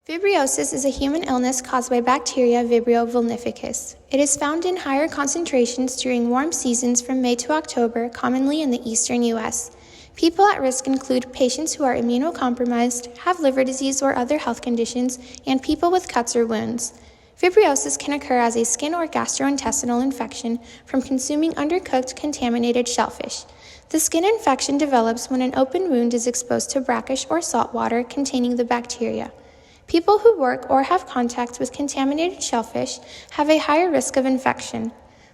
Vibriosis is a human illness caused by bacteria Vibrio vulnificus. It is found in higher concentrations during warm seasons from May to October, commonly in the eastern U.S. People at risk include patients who are immunocompromised, have liver disease or other health conditions, and people with cuts or wounds. Vibriosis can occur as a skin or gastrointestinal infection from consuming undercooked, contaminated shellfish. The skin infection develops when an open wound is exposed to brackish or salt water containing the bacteria. People who work or have contact with contaminated shellfish have a higher risk of infection.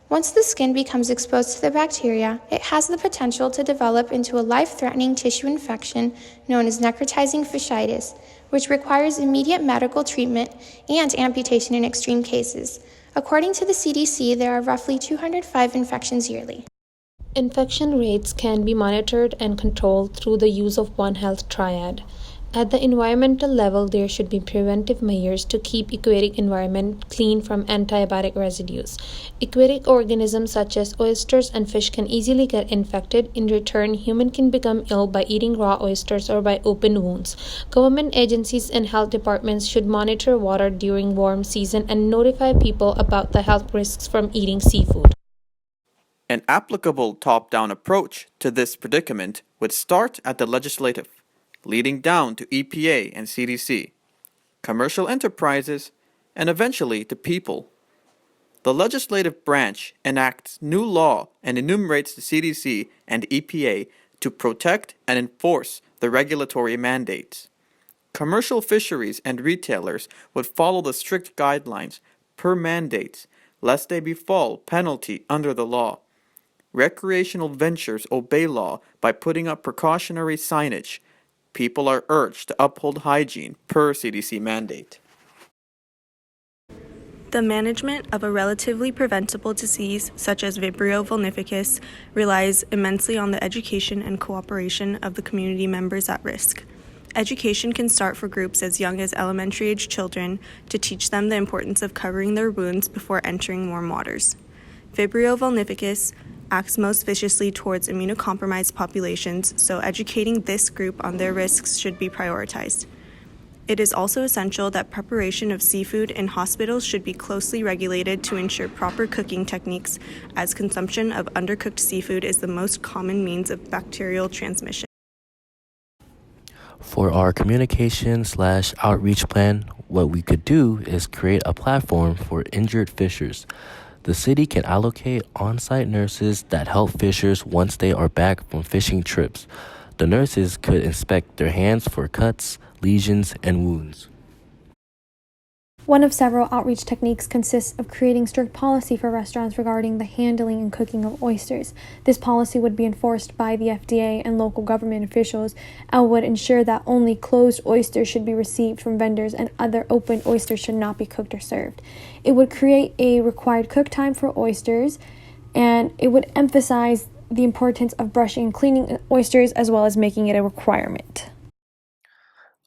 Once the skin becomes exposed to the bacteria, it has the potential to develop into a life-threatening tissue infection known as necrotizing fasciitis, which requires immediate medical treatment and amputation in extreme cases. According to the CDC, there are roughly 205 infections yearly. Infection rates can be monitored and controlled through the use of One Health triad. At the environmental level, there should be preventive measures to keep aquatic environment clean from antibiotic residues. Aquatic organisms such as oysters and fish can easily get infected. In return, humans can become ill by eating raw oysters or by open wounds. Government agencies and health departments should monitor water during warm season and notify people about the health risks from eating seafood. An applicable top-down approach to this predicament would start at the legislative, leading down to EPA and CDC, commercial enterprises, and eventually to people. The legislative branch enacts new law and enumerates the CDC and EPA to protect and enforce the regulatory mandates. Commercial fisheries and retailers would follow the strict guidelines per mandates, lest they befall penalty under the law. Recreational ventures obey law by putting up precautionary signage. People are urged to uphold hygiene per CDC mandate. The management of a relatively preventable disease such as Vibrio vulnificus relies immensely on the education and cooperation of the community members at risk. Education can start for groups as young as elementary-age children to teach them the importance of covering their wounds before entering warm waters. Vibrio vulnificus acts most viciously towards immunocompromised populations, so educating this group on their risks should be prioritized. It is also essential that preparation of seafood in hospitals should be closely regulated to ensure proper cooking techniques, as consumption of undercooked seafood is the most common means of bacterial transmission. For our communication/outreach plan, what we could do is create a platform for injured fishers. The city can allocate on-site nurses that help fishers once they are back from fishing trips. The nurses could inspect their hands for cuts, lesions, and wounds. One of several outreach techniques consists of creating strict policy for restaurants regarding the handling and cooking of oysters. This policy would be enforced by the FDA and local government officials and would ensure that only closed oysters should be received from vendors and other open oysters should not be cooked or served. It would create a required cook time for oysters, and it would emphasize the importance of brushing and cleaning oysters as well as making it a requirement.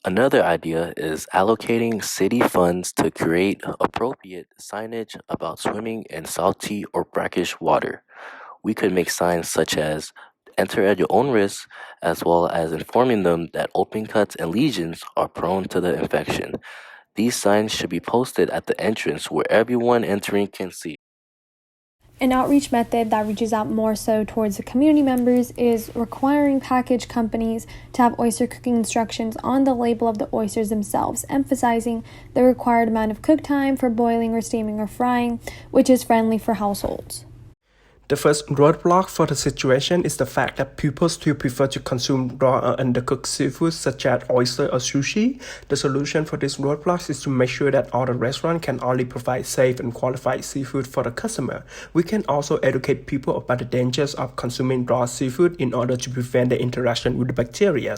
Another idea is allocating city funds to create appropriate signage about swimming in salty or brackish water. We could make signs such as "Enter at your own risk," as well as informing them that open cuts and lesions are prone to the infection. These signs should be posted at the entrance where everyone entering can see. An outreach method that reaches out more so towards the community members is requiring package companies to have oyster cooking instructions on the label of the oysters themselves, emphasizing the required amount of cook time for boiling or steaming or frying, which is friendly for households. The first roadblock for the situation is the fact that people still prefer to consume raw or undercooked seafood such as oyster or sushi. The solution for this roadblock is to make sure that all the restaurants can only provide safe and qualified seafood for the customer. We can also educate people about the dangers of consuming raw seafood in order to prevent the interaction with the bacteria.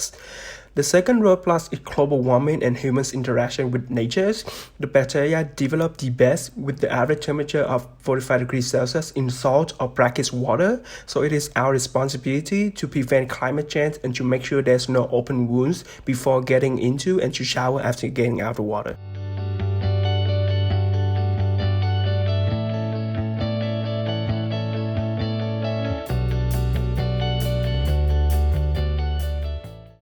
The second roadblock is global warming and humans' interaction with nature. The bacteria develop the best with the average temperature of 45 degrees Celsius in salt or brackish water. So it is our responsibility to prevent climate change and to make sure there's no open wounds before getting into and to shower after getting out of the water.